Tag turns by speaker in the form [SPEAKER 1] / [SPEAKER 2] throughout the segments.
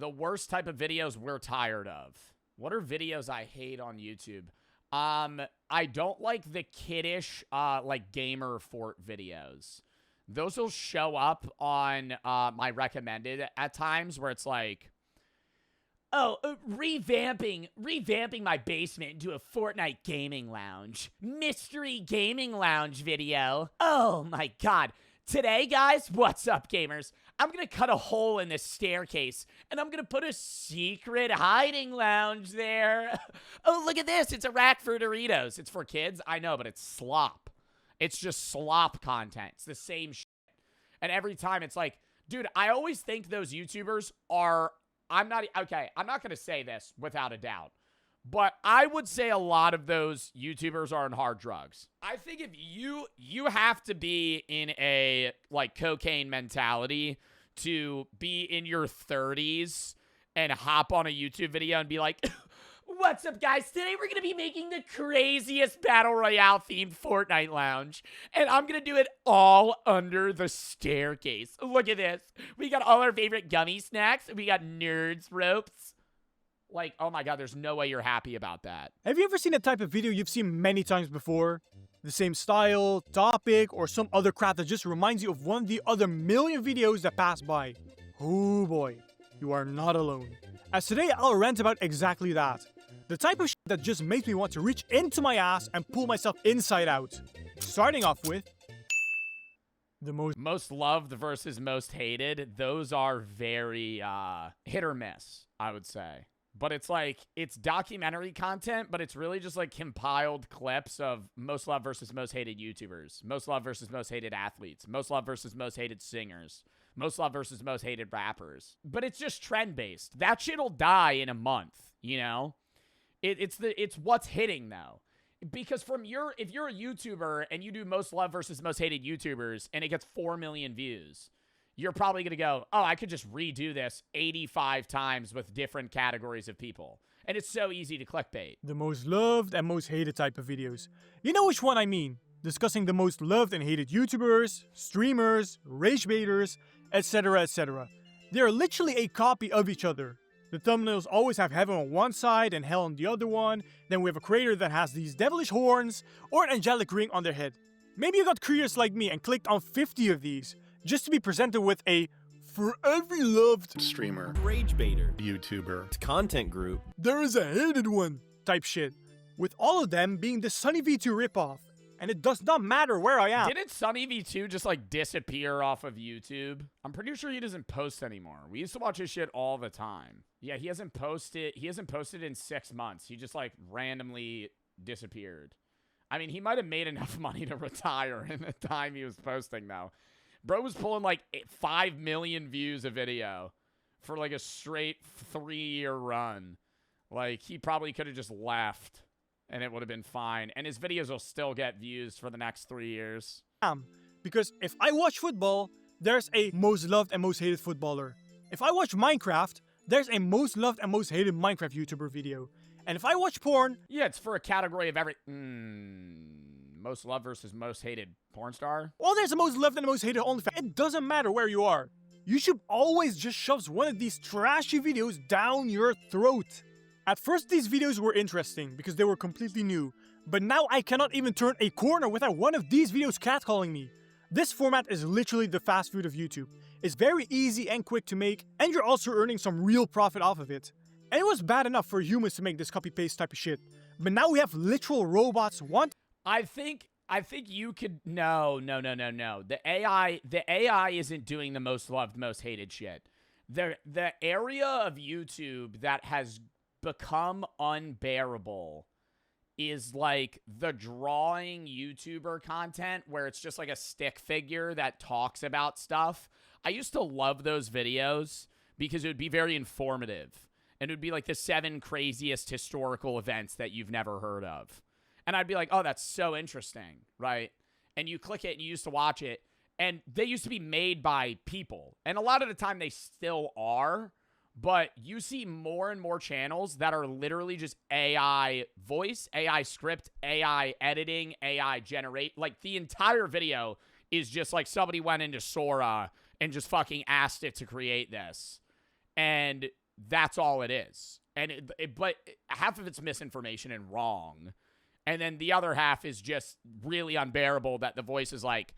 [SPEAKER 1] The worst type of videos we're tired of. What are videos I hate on YouTube? I don't like the kiddish, like, gamer fort videos. Those will show up on, my recommended at times where it's like, oh, revamping my basement into a Fortnite gaming lounge. Mystery gaming lounge video. Oh my god. Today, guys, what's up, gamers? I'm gonna cut a hole in this staircase, and I'm gonna put a secret hiding lounge there. Oh, look at this. It's a rack for Doritos. It's for kids, I know, but it's slop. It's just slop content. It's the same shit. And every time it's like, dude, I always think those YouTubers are... I'm not going to say this without a doubt, but I would say a lot of those YouTubers are on hard drugs. I think if you have to be in a, like, cocaine mentality to be in your 30s and hop on a YouTube video and be like, what's up, guys? Today we're going to be making the craziest Battle Royale themed Fortnite lounge, and I'm going to do it all under the staircase. Look at this. We got all our favorite gummy snacks. We got nerds ropes. Like, oh my god, there's no way you're happy about that.
[SPEAKER 2] Have you ever seen a type of video you've seen many times before? The same style, topic, or some other crap that just reminds you of one of the other million videos that pass by? Oh boy, you are not alone. As today I'll rant about exactly that. The type of shit that just makes me want to reach into my ass and pull myself inside out. Starting off with the
[SPEAKER 1] most loved versus most hated. Those are very hit or miss, I would say. But it's like, it's documentary content, but it's really just like compiled clips of most loved versus most hated YouTubers, most loved versus most hated athletes, most loved versus most hated singers, most loved versus most hated rappers. But it's just trend based. That shit'll die in a month, you know? It's what's hitting though. Because if you're a YouTuber and you do most loved versus most hated YouTubers and it gets 4 million views, you're probably going to go, oh, I could just redo this 85 times with different categories of people. And it's so easy to clickbait.
[SPEAKER 2] The most loved and most hated type of videos. You know which one I mean. Discussing the most loved and hated YouTubers, streamers, rage baiters, etc, etc. They are literally a copy of each other. The thumbnails always have heaven on one side and hell on the other one. Then we have a creator that has these devilish horns or an angelic ring on their head. Maybe you got curious like me and clicked on 50 of these just to be presented with a for every loved
[SPEAKER 3] streamer,
[SPEAKER 4] rage baiter,
[SPEAKER 3] YouTuber,
[SPEAKER 4] content group,
[SPEAKER 2] there is a hated one type shit. With all of them being the Sunny V2 ripoff. And it does not matter where I am.
[SPEAKER 1] Didn't Sunny V2 just like disappear off of YouTube? I'm pretty sure he doesn't post anymore. We used to watch his shit all the time. Yeah, he hasn't posted in 6 months. He just like randomly disappeared. I mean, he might have made enough money to retire in the time he was posting though. Bro was pulling like 5 million views a video for like a straight 3-year run. Like, he probably could have just left and it would have been fine. And his videos will still get views for the next 3 years.
[SPEAKER 2] Because if I watch football, there's a most loved and most hated footballer. If I watch Minecraft, there's a most loved and most hated Minecraft YouTuber video. And if I watch porn...
[SPEAKER 1] Yeah, it's for a category of every... most loved versus most hated porn star?
[SPEAKER 2] Well, there's a most loved and most hated OnlyFans. It doesn't matter where you are. YouTube always just shoves one of these trashy videos down your throat. At first, these videos were interesting because they were completely new, but now I cannot even turn a corner without one of these videos catcalling me. This format is literally the fast food of YouTube. It's very easy and quick to make, and you're also earning some real profit off of it. And it was bad enough for humans to make this copy-paste type of shit, but now we have literal robots
[SPEAKER 1] I think you could... No. The AI isn't doing the most loved, most hated shit. The area of YouTube that has become unbearable is like the drawing YouTuber content where it's just like a stick figure that talks about stuff. I used to love those videos because it would be very informative. And it would be like the 7 craziest historical events that you've never heard of. And I'd be like, oh, that's so interesting, right? And you click it and you used to watch it. And they used to be made by people. And a lot of the time they still are. But you see more and more channels that are literally just AI voice, AI script, AI editing, AI generate. Like, the entire video is just like somebody went into Sora and just fucking asked it to create this. And That's all it is. And but half of it's misinformation and wrong. And then the other half is just really unbearable that the voice is like,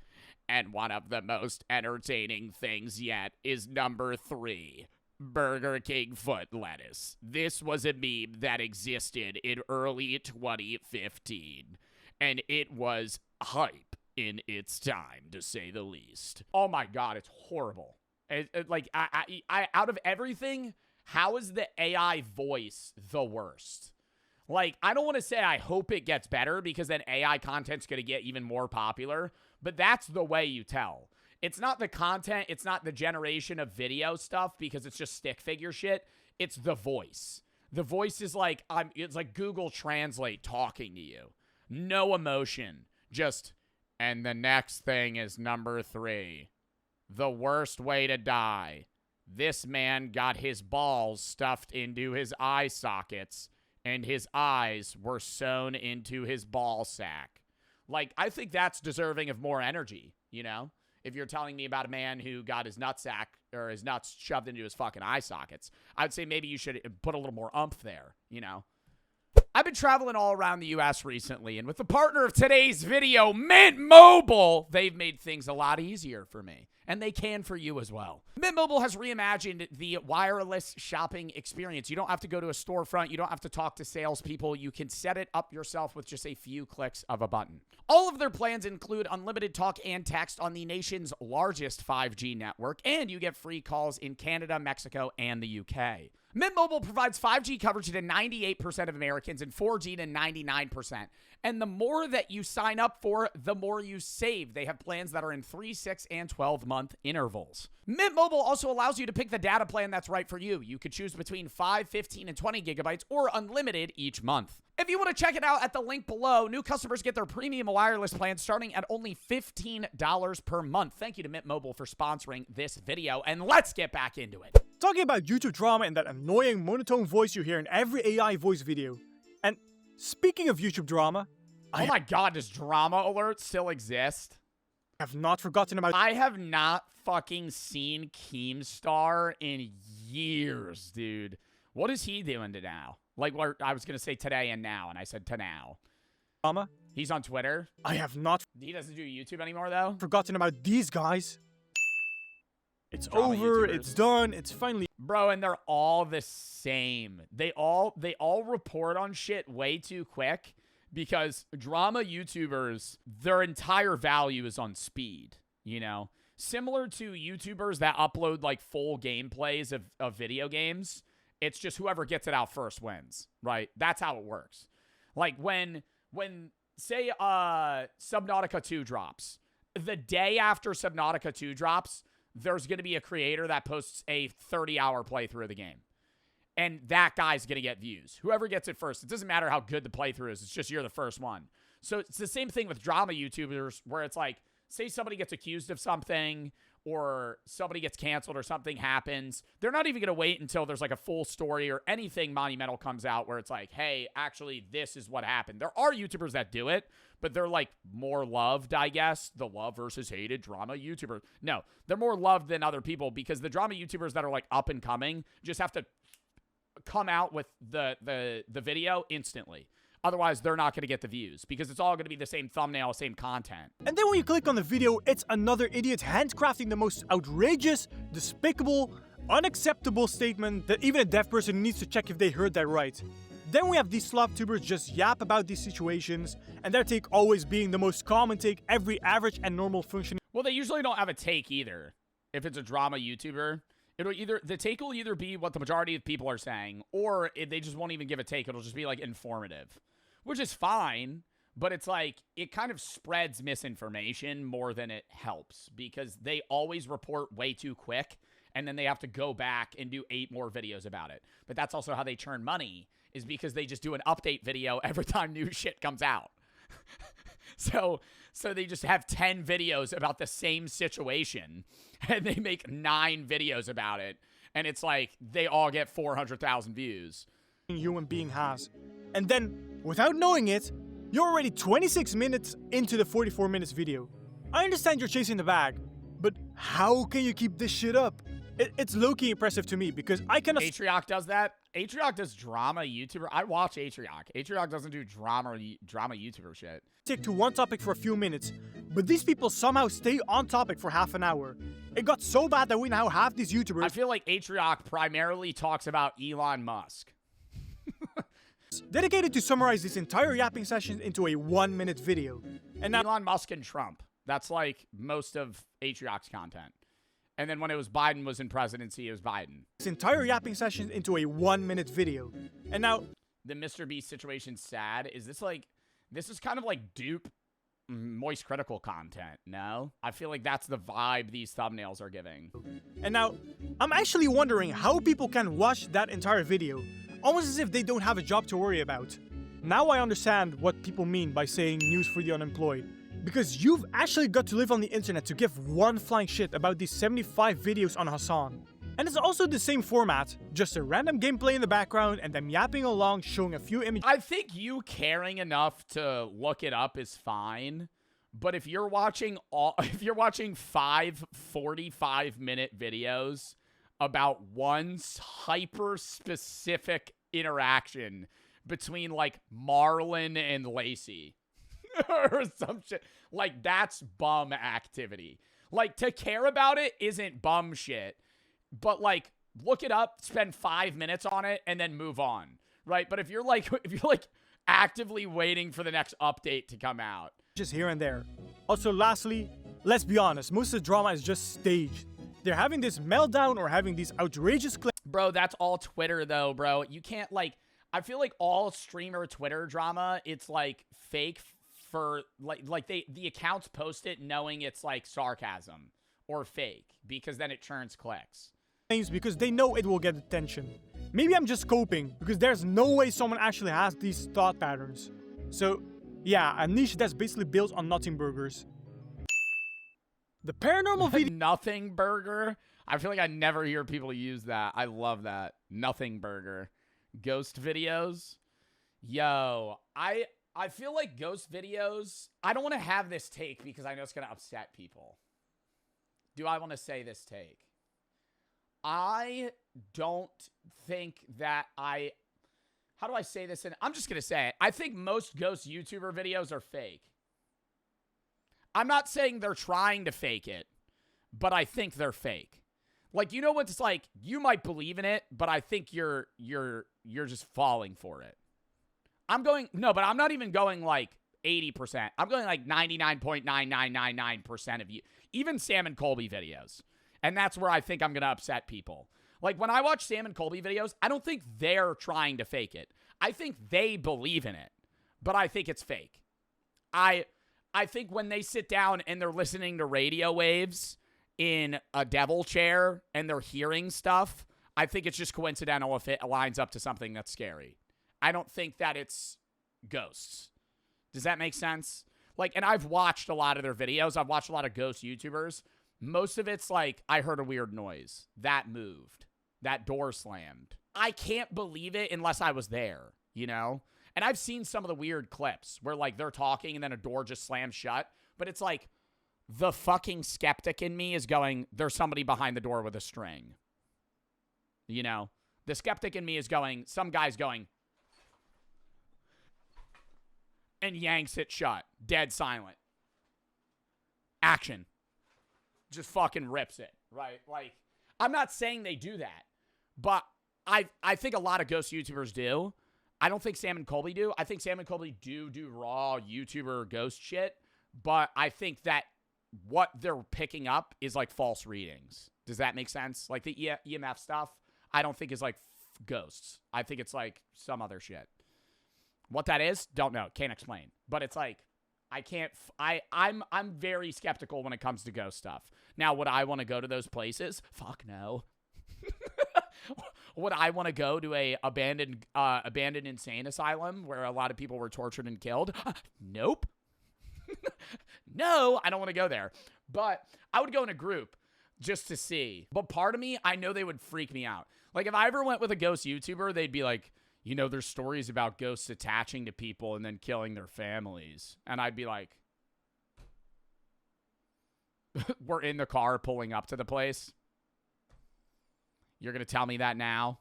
[SPEAKER 1] and one of the most entertaining things yet is number 3, Burger King foot lettuce. This was a meme that existed in early 2015, and it was hype in its time, to say the least. Oh my God, it's horrible. Like, I out of everything, how is the AI voice the worst? Like, I don't want to say I hope it gets better because then AI content's going to get even more popular, but that's the way you tell. It's not the content, it's not the generation of video stuff because it's just stick figure shit. It's the voice. The voice is like, it's like Google Translate talking to you. No emotion. Just, and the next thing is number 3. The worst way to die. This man got his balls stuffed into his eye sockets, and his eyes were sewn into his ball sack. Like, I think that's deserving of more energy, you know? If you're telling me about a man who got his nutsack or his nuts shoved into his fucking eye sockets, I'd say maybe you should put a little more umph there, you know? I've been traveling all around the U.S. recently, and with the partner of today's video, Mint Mobile, they've made things a lot easier for me. And they can for you as well. Mint Mobile has reimagined the wireless shopping experience. You don't have to go to a storefront. You don't have to talk to salespeople. You can set it up yourself with just a few clicks of a button. All of their plans include unlimited talk and text on the nation's largest 5G network, and you get free calls in Canada, Mexico, and the UK. Mint Mobile provides 5G coverage to 98% of Americans and 4G to 99%. And the more that you sign up for, the more you save. They have plans that are in 3, 6, and 12-month intervals. Mint Mobile also allows you to pick the data plan that's right for you. You could choose between 5, 15, and 20 gigabytes or unlimited each month. If you want to check it out at the link below, new customers get their premium wireless plan starting at only $15 per month. Thank you to Mint Mobile for sponsoring this video, and let's get back into it.
[SPEAKER 2] Talking about YouTube drama and that annoying monotone voice you hear in every AI voice video. And speaking of YouTube drama,
[SPEAKER 1] oh my God, does Drama Alert still exist?
[SPEAKER 2] I have not forgotten about...
[SPEAKER 1] I have not fucking seen Keemstar in years, dude. What is he doing to now? Like, what I was going to say today and now, and I said to now.
[SPEAKER 2] Drama?
[SPEAKER 1] He's on Twitter?
[SPEAKER 2] I have not...
[SPEAKER 1] He doesn't do YouTube anymore, though?
[SPEAKER 2] Forgotten about these guys. It's
[SPEAKER 1] Drama
[SPEAKER 2] over,
[SPEAKER 1] YouTubers.
[SPEAKER 2] it's done, it's finally...
[SPEAKER 1] Bro, and they're all the same. They all report on shit way too quick because drama YouTubers, their entire value is on speed, you know? Similar to YouTubers that upload, like, full gameplays of video games, it's just whoever gets it out first wins, right? That's how it works. Like, when say, Subnautica 2 drops, the day after Subnautica 2 drops, there's going to be a creator that posts a 30-hour playthrough of the game. And that guy's going to get views. Whoever gets it first. It doesn't matter how good the playthrough is. It's just you're the first one. So it's the same thing with drama YouTubers where it's like, say somebody gets accused of something or somebody gets canceled or something happens. They're not even going to wait until there's like a full story or anything monumental comes out where it's like, hey, actually, this is what happened. There are YouTubers that do it, but they're like more loved, I guess. The love versus hated drama YouTubers. No, they're more loved than other people because the drama YouTubers that are like up and coming just have to come out with the video instantly. Otherwise, they're not going to get the views because it's all going to be the same thumbnail, same content.
[SPEAKER 2] And then when you click on the video, it's another idiot handcrafting the most outrageous, despicable, unacceptable statement that even a deaf person needs to check if they heard that right. Then we have these sloptubers just yap about these situations, and their take always being the most common take every average and normal functioning.
[SPEAKER 1] Well, they usually don't have a take either. If it's a drama YouTuber, the take will either be what the majority of people are saying, or if they just won't even give a take. It'll just be like informative, which is fine, but it's like it kind of spreads misinformation more than it helps because they always report way too quick, and then they have to go back and do 8 more videos about it. But that's also how they churn money, is because they just do an update video every time new shit comes out. So they just have 10 videos about the same situation, and they make 9 videos about it, and it's like they all get 400,000 views.
[SPEAKER 2] Human being has. And then, without knowing it, you're already 26 minutes into the 44 minutes video. I understand you're chasing the bag, but how can you keep this shit up? It's low-key impressive to me because I can...
[SPEAKER 1] Atrioc does that. Atrioc does drama YouTuber. I watch Atrioc. Atrioc doesn't do drama YouTuber shit.
[SPEAKER 2] Stick to one topic for a few minutes, but these people somehow stay on topic for half an hour. It got so bad that we now have these YouTubers...
[SPEAKER 1] I feel like Atrioc primarily talks about Elon Musk.
[SPEAKER 2] dedicated to summarize this entire yapping session into a 1-minute video. And now
[SPEAKER 1] Elon Musk and Trump. That's like most of Atrioc's content. And then when it was Biden was in presidency, it was Biden.
[SPEAKER 2] this entire yapping session into a 1-minute video. And now
[SPEAKER 1] The Mr. Beast situation's sad. Is this like, this is kind of like dupe Moist Critical content, no? I feel like that's the vibe these thumbnails are giving.
[SPEAKER 2] And now, I'm actually wondering how people can watch that entire video, almost as if they don't have a job to worry about. Now I understand what people mean by saying news for the unemployed. Because you've actually got to live on the internet to give one flying shit about these 75 videos on Hasan. And it's also the same format, just a random gameplay in the background and them yapping along showing a few images.
[SPEAKER 1] I think you caring enough to look it up is fine. But if you're watching 5 45-minute videos about one hyper-specific interaction between like Marlon and Lacey or some shit, like that's bum activity. Like to care about it isn't bum shit. But like, look it up, spend 5 minutes on it, and then move on, right? But if you're like actively waiting for the next update to come out,
[SPEAKER 2] Just here and there. Also, lastly, let's be honest, most of the drama is just staged. They're having this meltdown or having these outrageous claims.
[SPEAKER 1] bro. That's all Twitter, though, bro. You can't like. I feel like all streamer Twitter drama, it's like fake for like the accounts post it knowing it's like sarcasm or fake because then it churns clicks.
[SPEAKER 2] Because they know it will get attention. Maybe I'm just coping, because there's no way someone actually has these thought patterns. So, yeah, a niche that's basically built on nothing burgers. The paranormal video...
[SPEAKER 1] Nothing burger? I feel like I never hear people use that. I love that. Nothing burger. Ghost videos? Yo, I feel like ghost videos... I don't want to have this take because I know it's going to upset people. Do I want to say this take? I don't think that how do I say this? And I'm just going to say it. I think most ghost YouTuber videos are fake. I'm not saying they're trying to fake it, but I think they're fake. Like, you know what it's like? You might believe in it, but I think you're just falling for it. No, but I'm not even going like 80%. I'm going like 99.9999% of you. Even Sam and Colby videos. And that's where I think I'm going to upset people. Like, when I watch Sam and Colby videos, I don't think they're trying to fake it. I think they believe in it, but I think it's fake. I think when they sit down and they're listening to radio waves in a devil chair and they're hearing stuff, I think it's just coincidental if it lines up to something that's scary. I don't think that it's ghosts. Does that make sense? Like, and I've watched a lot of their videos. I've watched a lot of ghost YouTubers. Most of it's like, I heard a weird noise. That moved. That door slammed. I can't believe it unless I was there, you know? And I've seen some of the weird clips where, like, they're talking and then a door just slams shut. But it's like, the fucking skeptic in me is going, there's somebody behind the door with a string. You know? The skeptic in me is going, some guy's going, and yanks it shut. Dead silent. Action. Just fucking rips it, right? Like, I'm not saying they do that, but I think a lot of ghost YouTubers do. I don't think Sam and Colby do. I think Sam and Colby do raw YouTuber ghost shit, but I think that what they're picking up is like false readings. Does that make sense? Like the EMF stuff, I don't think is like ghosts. I think it's like some other shit. What that is, don't know. Can't explain. But it's like, I'm very skeptical when it comes to ghost stuff. Now, would I want to go to those places? Fuck no. Would I want to go to a abandoned insane asylum where a lot of people were tortured and killed? Nope. No, I don't want to go there. But I would go in a group just to see. But part of me, I know they would freak me out. Like, if I ever went with a ghost YouTuber, they'd be like, you know, there's stories about ghosts attaching to people and then killing their families. And I'd be like, we're in the car pulling up to the place. You're gonna tell me that now?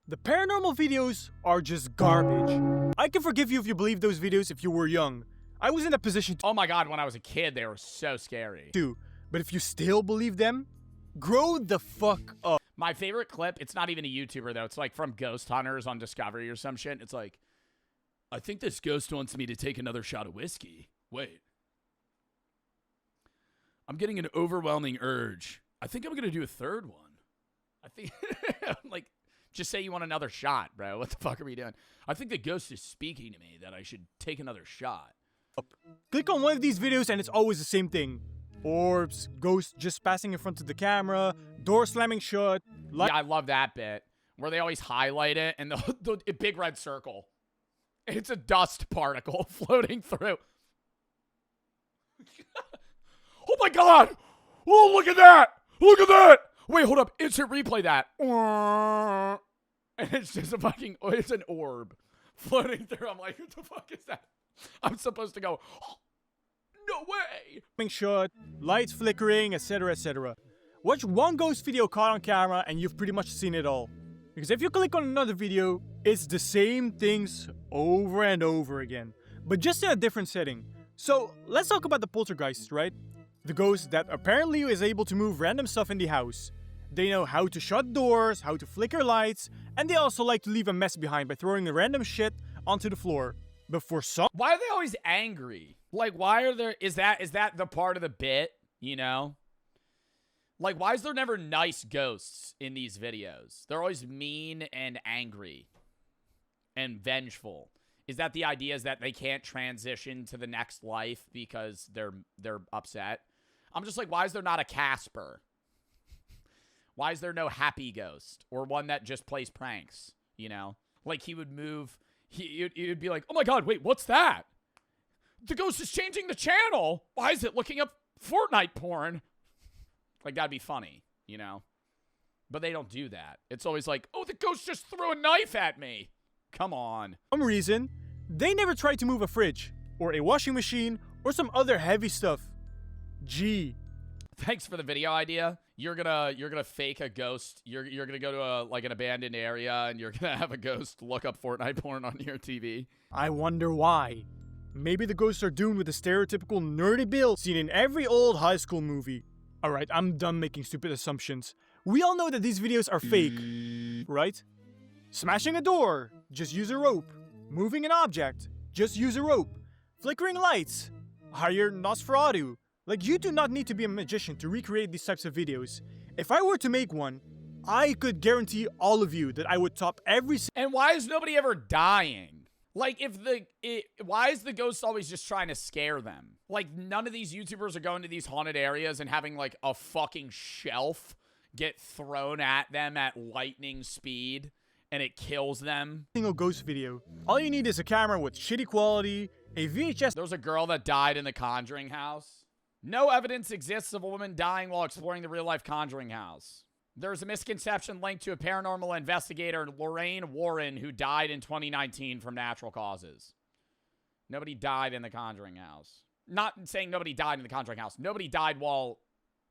[SPEAKER 2] The paranormal videos are just garbage. I can forgive you if you believe those videos if you were young. I was in a position
[SPEAKER 1] Oh my god, when I was a kid, they were so scary.
[SPEAKER 2] to, but if you still believe them, grow the fuck up.
[SPEAKER 1] My favorite clip, it's not even a YouTuber though, it's like from Ghost Hunters on Discovery or some shit. It's like, I think this ghost wants me to take another shot of whiskey. Wait. I'm getting an overwhelming urge. I think I'm gonna do a third one. I think, like, just say you want another shot, bro. What the fuck are we doing? I think the ghost is speaking to me that I should take another shot.
[SPEAKER 2] Click on one of these videos and it's always the same thing. Orbs, ghosts just passing in front of the camera, door slamming shut,
[SPEAKER 1] Yeah, I love that bit where they always highlight it and the big red circle. It's a dust particle floating through. Oh my god! Oh, look at that! Look at that! Wait, hold up. Instant replay that. And it's just a fucking, it's an orb floating through. I'm like, what the fuck is that? I'm supposed to go, oh, no way!
[SPEAKER 2] shut, lights flickering, etc, etc. Watch one ghost video caught on camera and you've pretty much seen it all. Because if you click on another video, it's the same things over and over again, but just in a different setting. So let's talk about the poltergeists, right? The ghost that apparently is able to move random stuff in the house. They know how to shut doors, how to flicker lights, and they also like to leave a mess behind by throwing random shit onto the floor. But for some
[SPEAKER 1] Why are they always angry? Like, why are there, is that the part of the bit, you know? Like, why is there never nice ghosts in these videos? They're always mean and angry and vengeful. Is that the idea, is that they can't transition to the next life because they're upset? I'm just like, why is there not a Casper? Why is there no happy ghost or one that just plays pranks, you know? Like, he would move, he'd be like, oh my god, wait, what's that? The ghost is changing the channel. Why is it looking up Fortnite porn? Like, that'd be funny, you know? But they don't do that. It's always like, oh, the ghost just threw a knife at me. Come on.
[SPEAKER 2] reason, they never try to move a fridge, or a washing machine, or some other heavy stuff. Gee.
[SPEAKER 1] Thanks for the video idea. You're gonna fake a ghost. You're gonna go to like an abandoned area and you're gonna have a ghost look up Fortnite porn on your TV.
[SPEAKER 2] I wonder why. Maybe the ghosts are doomed with the stereotypical nerdy build seen in every old high school movie. Alright, I'm done making stupid assumptions. We all know that these videos are fake, right? Smashing a door, just use a rope. Moving an object, just use a rope. Flickering lights, hire Nosferatu. Like, you do not need to be a magician to recreate these types of videos. If I were to make one, I could guarantee all of you that I would top every
[SPEAKER 1] And why is nobody ever dying? Like, why is the ghost always just trying to scare them? Like, none of these YouTubers are going to these haunted areas and having, like, a fucking shelf get thrown at them at lightning speed and it kills them.
[SPEAKER 2] single ghost video. All you need is a camera with shitty quality, a VHS
[SPEAKER 1] There was a girl that died in the Conjuring house. No evidence exists of a woman dying while exploring the real-life Conjuring house. There's a misconception linked to a paranormal investigator, Lorraine Warren, who died in 2019 from natural causes. Nobody died in the Conjuring house. Not saying nobody died in the Conjuring house. Nobody died while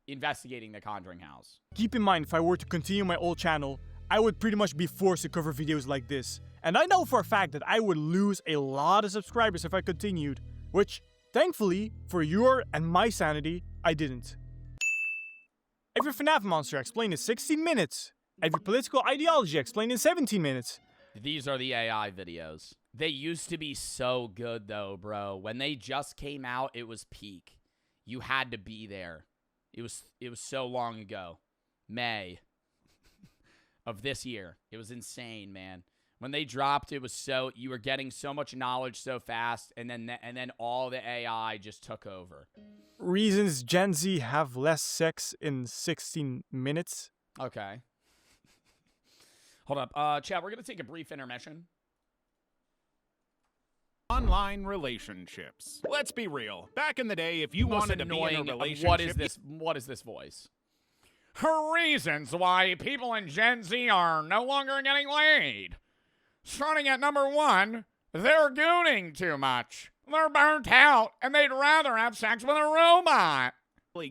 [SPEAKER 1] investigating the Conjuring house.
[SPEAKER 2] Keep in mind, if I were to continue my old channel, I would pretty much be forced to cover videos like this. And I know for a fact that I would lose a lot of subscribers if I continued, which, thankfully, for your and my sanity, I didn't. Every FNAF monster explained in 16 minutes. Every political ideology explained in 17 minutes.
[SPEAKER 1] These are the AI videos. They used to be so good, though, bro. When they just came out, it was peak. You had to be there. It was so long ago. May of this year. It was insane, man. When they dropped, it was so, you were getting so much knowledge so fast, and then all the AI just took over.
[SPEAKER 2] Reasons Gen Z have less sex in 16 minutes.
[SPEAKER 1] Okay. Hold up. Chat, we're going to take a brief intermission.
[SPEAKER 3] Online relationships. Let's be real. Back in the day, if you
[SPEAKER 1] Most
[SPEAKER 3] wanted to be in a
[SPEAKER 1] annoying.
[SPEAKER 3] relationship,
[SPEAKER 1] What is this voice? Reasons why people in Gen Z are no longer getting laid. Starting at number 1, they're gooning too much. They're burnt out, and they'd rather have sex with a robot.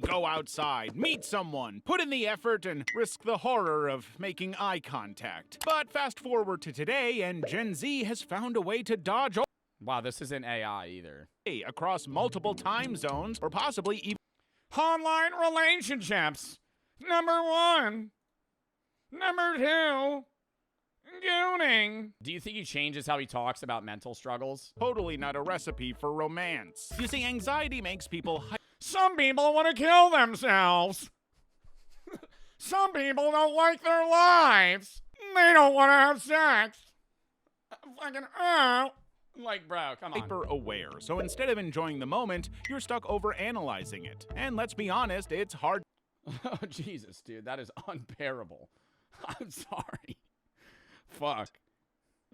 [SPEAKER 3] go outside, meet someone, put in the effort, and risk the horror of making eye contact. But fast forward to today, and Gen Z has found a way to dodge all
[SPEAKER 1] Wow, this isn't AI either.
[SPEAKER 3] across multiple time zones, or possibly even
[SPEAKER 1] Online relationships. Number 1. Number 2. Gooning. Do you think he changes how he talks about mental struggles?
[SPEAKER 3] totally not a recipe for romance. You see, anxiety makes people
[SPEAKER 1] Some people want to kill themselves. Some people don't like their lives. They don't want to have sex. Fucking like, bro, come on.
[SPEAKER 3] hyper aware. So instead of enjoying the moment, you're stuck over analyzing it. And let's be honest, it's hard
[SPEAKER 1] Oh, Jesus, dude, that is unbearable. I'm sorry. Fuck.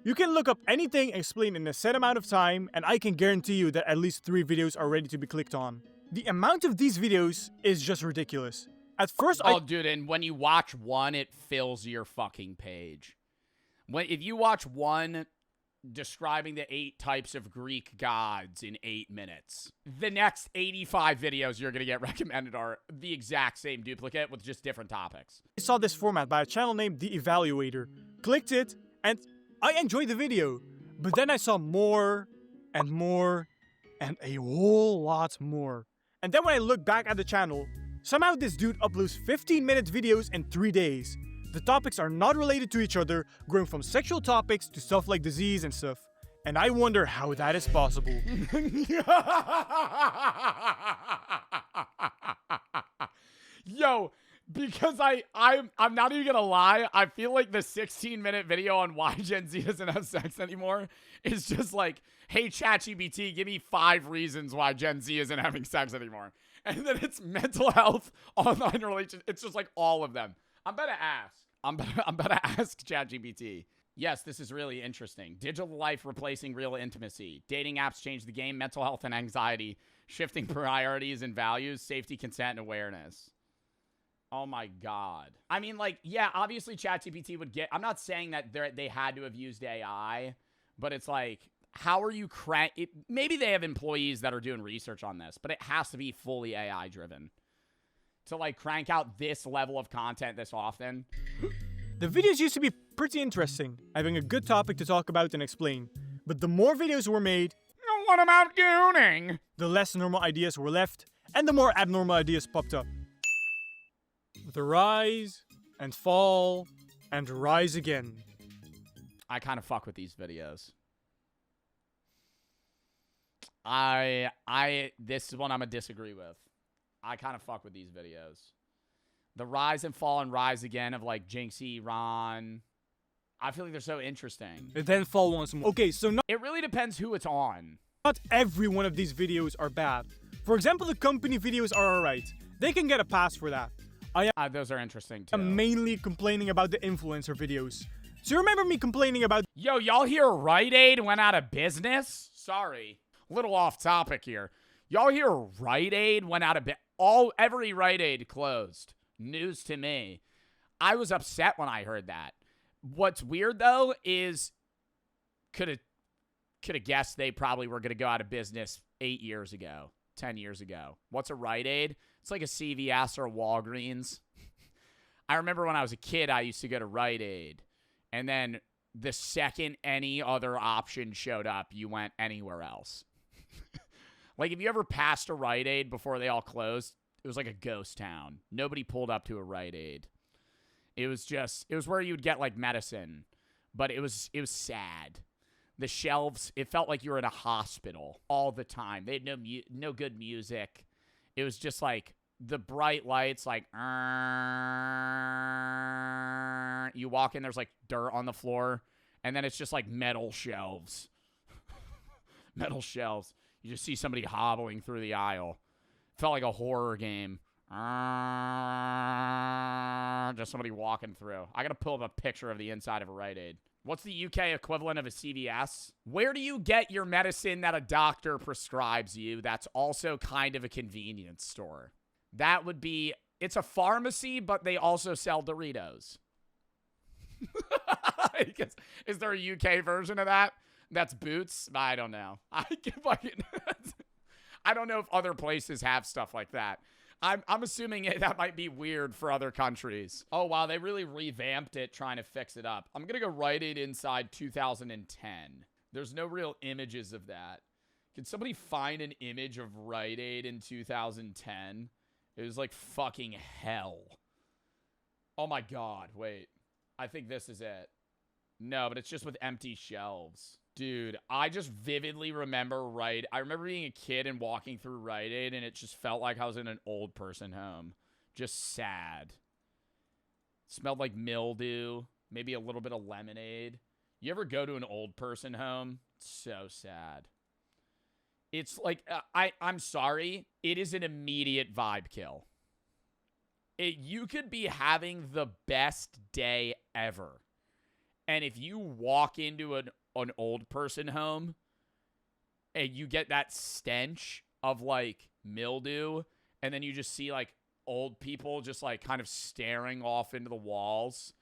[SPEAKER 2] You can look up anything explained in a set amount of time, and I can guarantee you that at least 3 videos are ready to be clicked on. The amount of these videos is just ridiculous. At first,
[SPEAKER 1] Oh, dude, and when you watch one, it fills your fucking page. If you watch one describing the 8 types of Greek gods in 8 minutes, the next 85 videos you're going to get recommended are the exact same duplicate with just different topics.
[SPEAKER 2] I saw this format by a channel named The Evaluator, clicked it, and I enjoyed the video. But then I saw more and more and a whole lot more. And then when I look back at the channel, somehow this dude uploads 15-minute videos in 3 days. The topics are not related to each other, going from sexual topics to stuff like disease and stuff. And I wonder how that is possible.
[SPEAKER 1] Yo, because I'm not even gonna lie, I feel like the 16-minute video on why Gen Z doesn't have sex anymore is just like, hey, ChatGPT, give me 5 reasons why Gen Z isn't having sex anymore. And then it's mental health, online relations. It's just like all of them. I'm about to ask ChatGPT. Yes, this is really interesting. Digital life replacing real intimacy. Dating apps change the game. Mental health and anxiety. Shifting priorities and values. Safety, consent, and awareness. Oh my God. I mean, like, yeah, obviously ChatGPT would get... I'm not saying that they had to have used AI, but it's like, how are you maybe they have employees that are doing research on this, but it has to be fully AI driven to like crank out this level of content this often.
[SPEAKER 2] The videos used to be pretty interesting, having a good topic to talk about and explain. But the more videos were made,
[SPEAKER 1] What about gooning?
[SPEAKER 2] the less normal ideas were left, and the more abnormal ideas popped up. The rise, and fall, and rise again.
[SPEAKER 1] I kind of fuck with these videos. This is one I'm gonna disagree with. I kind of fuck with these videos. The rise and fall and rise again of like Jinxie, Ron. I feel like they're so interesting.
[SPEAKER 2] And then fall once more. Okay, so
[SPEAKER 1] It really depends who it's on.
[SPEAKER 2] not every one of these videos are bad. For example, the company videos are alright. They can get a pass for that.
[SPEAKER 1] Those are interesting too.
[SPEAKER 2] I'm mainly complaining about the influencer videos. So you remember me complaining about
[SPEAKER 1] Yo, y'all hear Rite Aid went out of business? Sorry. Little off topic here. Y'all hear Rite Aid went out of business? Every Rite Aid closed. News to me. I was upset when I heard that. What's weird though is could have guessed they probably were going to go out of business 8 years ago, 10 years ago. What's a Rite Aid? It's like a CVS or a Walgreens. I remember when I was a kid, I used to go to Rite Aid. And then the second any other option showed up, you went anywhere else. Like, if you ever passed a Rite Aid before they all closed, it was like a ghost town. Nobody pulled up to a Rite Aid. It was where you would get, like, medicine. But it was sad. The shelves, it felt like you were in a hospital all the time. They had no good music. It was just, like, the bright lights, like, you walk in, there's, like, dirt on the floor. And then it's just, like, metal shelves. Metal shelves. You just see somebody hobbling through the aisle. Felt like a horror game. Just somebody walking through. I gotta pull up a picture of the inside of a Rite Aid. What's the UK equivalent of a CVS? Where do you get your medicine that a doctor prescribes you that's also kind of a convenience store? That would be... It's a pharmacy, but they also sell Doritos. Is there a UK version of that? That's Boots? I don't know. I don't know if other places have stuff like that. I'm assuming that might be weird for other countries. Oh, wow, they really revamped it trying to fix it up. I'm going to go Rite Aid inside 2010. There's no real images of that. Can somebody find an image of Rite Aid in 2010? It was like fucking hell. Oh my God, wait. I think this is it. No, but it's just with empty shelves. Dude, I just vividly remember I remember being a kid and walking through Rite Aid, and it just felt like I was in an old person home. Just sad. Smelled like mildew, maybe a little bit of lemonade. You ever go to an old person home? It's so sad. It's like, I'm sorry. It is an immediate vibe kill. You could be having the best day ever. And if you walk into an old person home and you get that stench of like mildew, and then you just see like old people just like kind of staring off into the walls,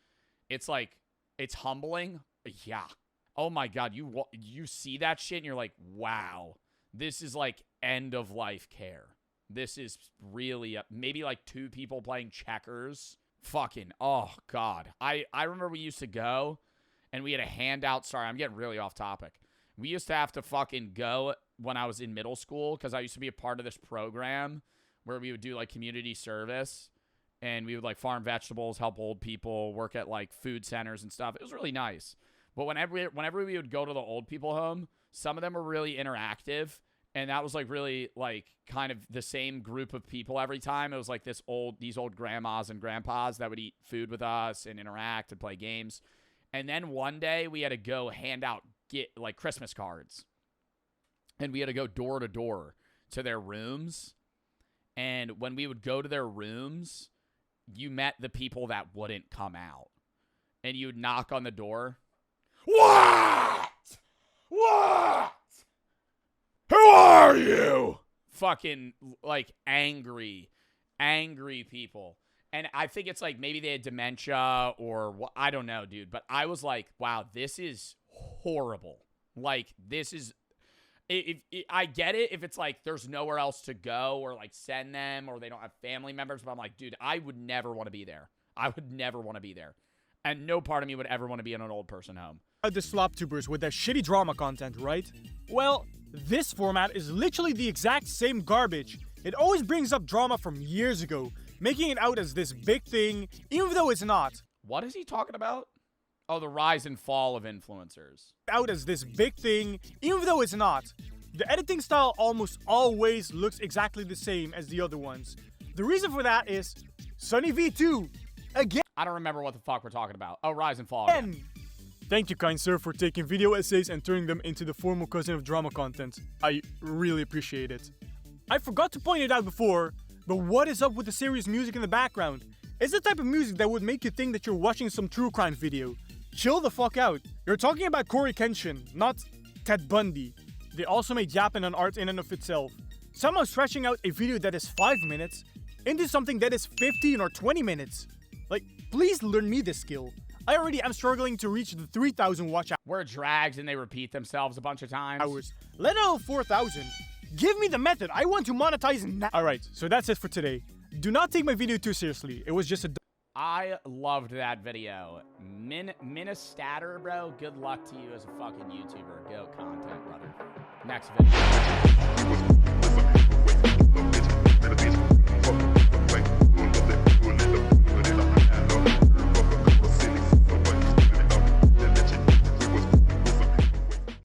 [SPEAKER 1] it's like, it's humbling. Yeah. Oh my God. You see that shit and you're like, wow, this is like end of life care. This is really maybe like two people playing checkers. Fucking, oh God. I remember we used to go and we had a handout. Sorry, I'm getting really off topic. We used to have to fucking go when I was in middle school because I used to be a part of this program where we would do like community service and we would like farm vegetables, help old people, work at like food centers and stuff. It was really nice. But whenever we would go to the old people home, some of them were really interactive. And that was like really like kind of the same group of people every time. It was like these old grandmas and grandpas that would eat food with us and interact and play games. And then one day we had to go get like Christmas cards. And we had to go door to door to their rooms. And when we would go to their rooms, you met the people that wouldn't come out. And you would knock on the door. What? What? Who are you? Fucking like angry people. And I think it's like maybe they had dementia or what, I don't know, dude. But I was like, wow, this is horrible. Like, this is, I get it if it's like there's nowhere else to go or like send them or they don't have family members. But I'm like, dude, I would never want to be there. I would never want to be there. And no part of me would ever want to be in an old person home.
[SPEAKER 2] The SlopTubers with their shitty drama content, right? Well, this format is literally the exact same garbage. It always brings up drama from years ago, making it out as this big thing, even though it's not.
[SPEAKER 1] What is he talking about? Oh, the rise and fall of influencers.
[SPEAKER 2] Out as this big thing, even though it's not. The editing style almost always looks exactly the same as the other ones. The reason for that is Sunny V2, again.
[SPEAKER 1] I don't remember what the fuck we're talking about. Oh, rise and fall again.
[SPEAKER 2] Thank you, kind sir, for taking video essays and turning them into the formal cousin of drama content. I really appreciate it. I forgot to point it out before, but what is up with the serious music in the background? It's the type of music that would make you think that you're watching some true crime video. Chill the fuck out. You're talking about Corey Kenshin, not Ted Bundy. They also made Japan an art in and of itself. Somehow stretching out a video that is 5 minutes into something that is 15 or 20 minutes. Like, please learn me this skill. I already am struggling to reach the 3,000 watch hours.
[SPEAKER 1] Where drags and they repeat themselves a bunch of times.
[SPEAKER 2] Let alone 4,000. Give me the method. I want to monetize now. Alright, so that's it for today. Do not take my video too seriously. It was just a...
[SPEAKER 1] I loved that video. Ministatter, bro, good luck to you as a fucking YouTuber. Go content, brother. Next video.